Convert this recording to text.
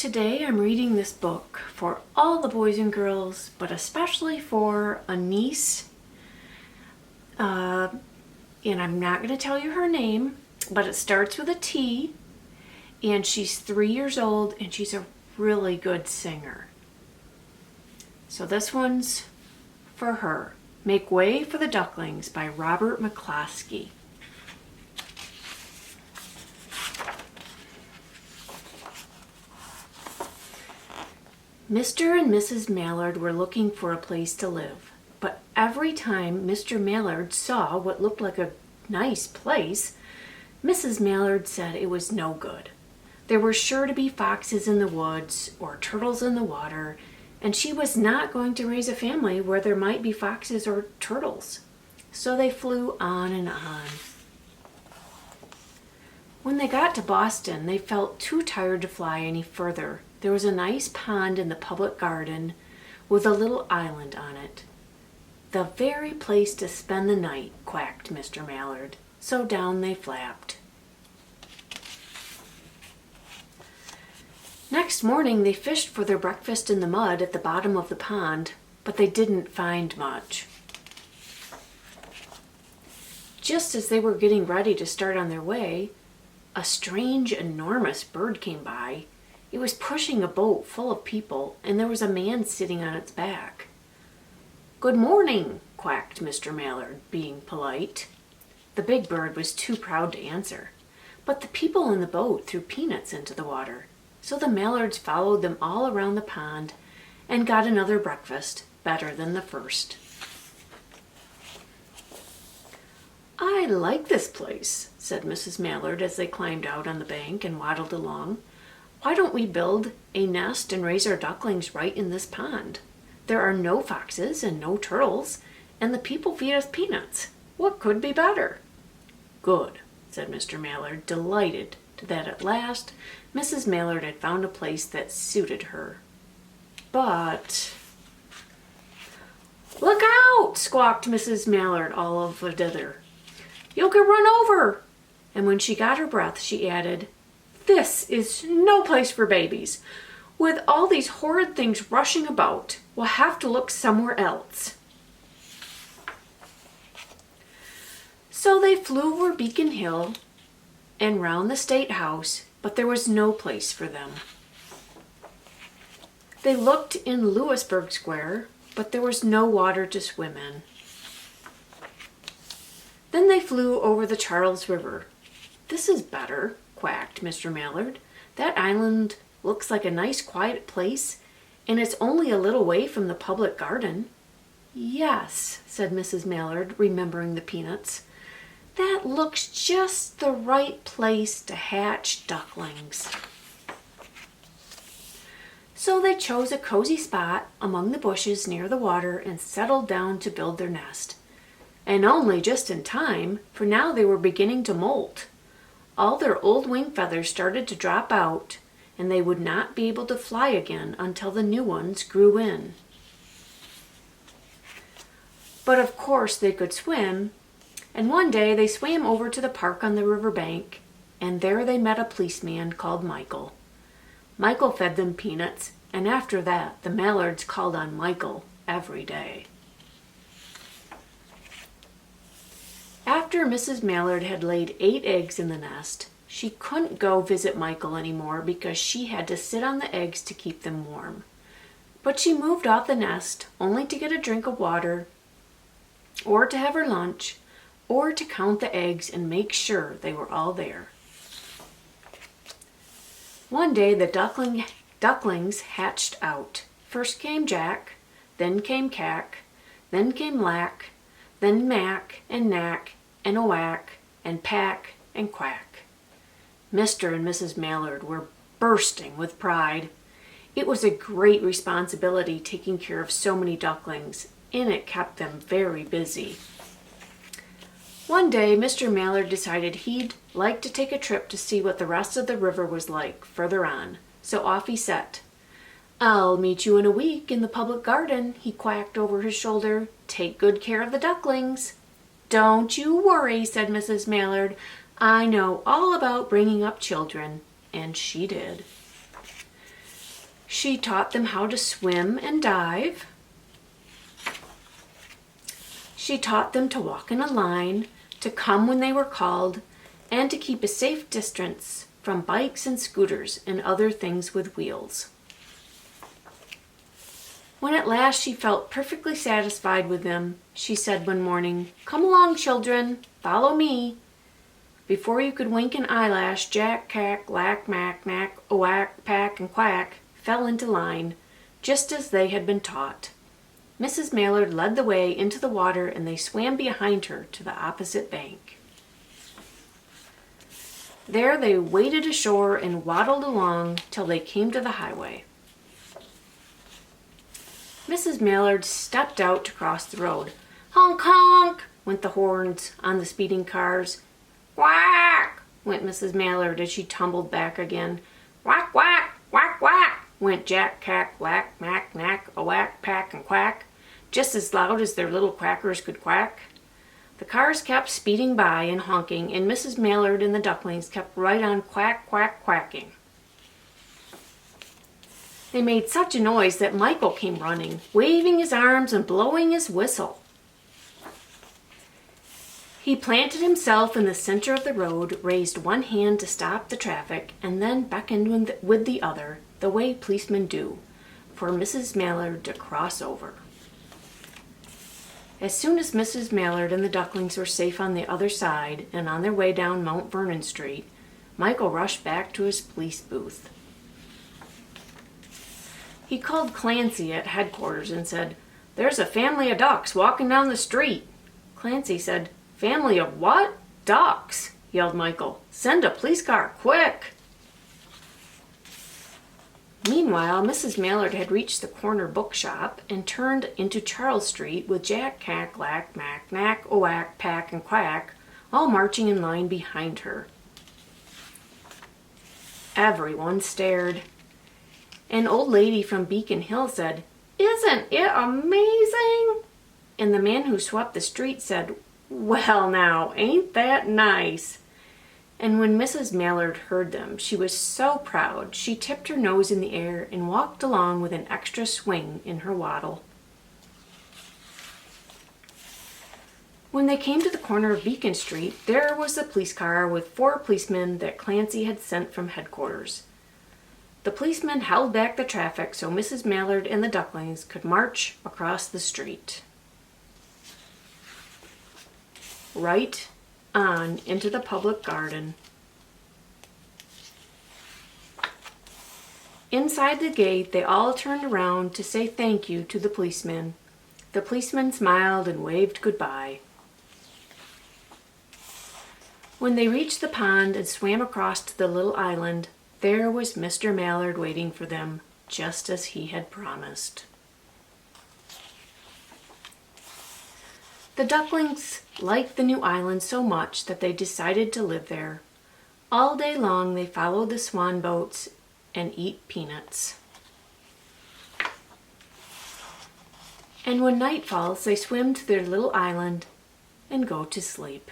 Today I'm reading this book for all the boys and girls, but especially for a niece. And I'm not going to tell you her name, but it starts with a T, and she's 3 years old, and she's a really good singer. So this one's for her. Make Way for the Ducklings by Robert McCloskey. Mr. and Mrs. Mallard were looking for a place to live, but every time Mr. Mallard saw what looked like a nice place, Mrs. Mallard said it was no good. There were sure to be foxes in the woods or turtles in the water, and she was not going to raise a family where there might be foxes or turtles. So they flew on and on. When they got to Boston, they felt too tired to fly any further. There was a nice pond in the public garden with a little island on it. The very place to spend the night, quacked Mr. Mallard. So down they flapped. Next morning they fished for their breakfast in the mud at the bottom of the pond, but they didn't find much. Just as they were getting ready to start on their way, a strange, enormous bird came by. It was pushing a boat full of people, and there was a man sitting on its back. "Good morning," quacked Mr. Mallard, being polite. The big bird was too proud to answer, but the people in the boat threw peanuts into the water, so the Mallards followed them all around the pond and got another breakfast, better than the first. "I like this place," said Mrs. Mallard as they climbed out on the bank and waddled along. "Why don't we build a nest and raise our ducklings right in this pond? There are no foxes and no turtles, and the people feed us peanuts. What could be better?" "Good," said Mr. Mallard, delighted that at last Mrs. Mallard had found a place that suited her. But... "Look out!" squawked Mrs. Mallard all of a dither. "You'll get run over!" And when she got her breath, she added, "This is no place for babies. With all these horrid things rushing about, we'll have to look somewhere else." So they flew over Beacon Hill and round the State House, but there was no place for them. They looked in Louisburg Square, but there was no water to swim in. Then they flew over the Charles River. "This is better," quacked Mr. Mallard. "That island looks like a nice quiet place, and it's only a little way from the public garden." "Yes," said Mrs. Mallard, remembering the peanuts. "That looks just the right place to hatch ducklings." So they chose a cozy spot among the bushes near the water and settled down to build their nest. And only just in time, for now they were beginning to molt. All their old wing feathers started to drop out, and they would not be able to fly again until the new ones grew in. But of course they could swim, and one day they swam over to the park on the river bank, and there they met a policeman called Michael. Michael fed them peanuts, and after that the Mallards called on Michael every day. After Mrs. Mallard had laid 8 eggs in the nest, she couldn't go visit Michael anymore because she had to sit on the eggs to keep them warm. But she moved off the nest only to get a drink of water, or to have her lunch, or to count the eggs and make sure they were all there. One day the ducklings hatched out. First came Jack, then came Cack, then came Lack, then Mack and Knack and a Whack and Pack and Quack. Mr. and Mrs. Mallard were bursting with pride. It was a great responsibility taking care of so many ducklings, and it kept them very busy. One day Mr. Mallard decided he'd like to take a trip to see what the rest of the river was like further on, so off he set. "I'll meet you in a week in the public garden," he quacked over his shoulder. "Take good care of the ducklings." "Don't you worry," said Mrs. Mallard. "I know all about bringing up children," and she did. She taught them how to swim and dive. She taught them to walk in a line, to come when they were called, and to keep a safe distance from bikes and scooters and other things with wheels. When at last she felt perfectly satisfied with them, she said one morning, "Come along, children, follow me." Before you could wink an eyelash, Jack, Cack, Lack, Mack, Knack, Oack, Pack, and Quack fell into line, just as they had been taught. Mrs. Mallard led the way into the water, and they swam behind her to the opposite bank. There they waded ashore and waddled along till they came to the highway. Mrs. Mallard stepped out to cross the road. Honk, honk, went the horns on the speeding cars. Quack, went Mrs. Mallard as she tumbled back again. Whack, whack, whack, whack, went Jack, Cack, Lack, Mack, Knack, Oack, Pack, and Quack, just as loud as their little quackers could quack. The cars kept speeding by and honking, and Mrs. Mallard and the ducklings kept right on quack, quack, quacking. They made such a noise that Michael came running, waving his arms and blowing his whistle. He planted himself in the center of the road, raised one hand to stop the traffic, and then beckoned with the other, the way policemen do, for Mrs. Mallard to cross over. As soon as Mrs. Mallard and the ducklings were safe on the other side and on their way down Mount Vernon Street, Michael rushed back to his police booth. He called Clancy at headquarters and said, "There's a family of ducks walking down the street." Clancy said, "Family of what? Ducks," yelled Michael. "Send a police car, quick." Meanwhile, Mrs. Mallard had reached the corner bookshop and turned into Charles Street with Jack, Cack, Lack, Mack, Knack, Oack, Pack, and Quack all marching in line behind her. Everyone stared. An old lady from Beacon Hill said, "Isn't it amazing?" And the man who swept the street said, "Well now, ain't that nice?" And when Mrs. Mallard heard them, she was so proud she tipped her nose in the air and walked along with an extra swing in her waddle. When they came to the corner of Beacon Street, there was the police car with 4 policemen that Clancy had sent from headquarters. The policemen held back the traffic so Mrs. Mallard and the ducklings could march across the street. Right on into the public garden. Inside the gate, they all turned around to say thank you to the policemen. The policemen smiled and waved goodbye. When they reached the pond and swam across to the little island, there was Mr. Mallard waiting for them, just as he had promised. The ducklings liked the new island so much that they decided to live there. All day long they follow the swan boats and eat peanuts. And when night falls, they swim to their little island and go to sleep.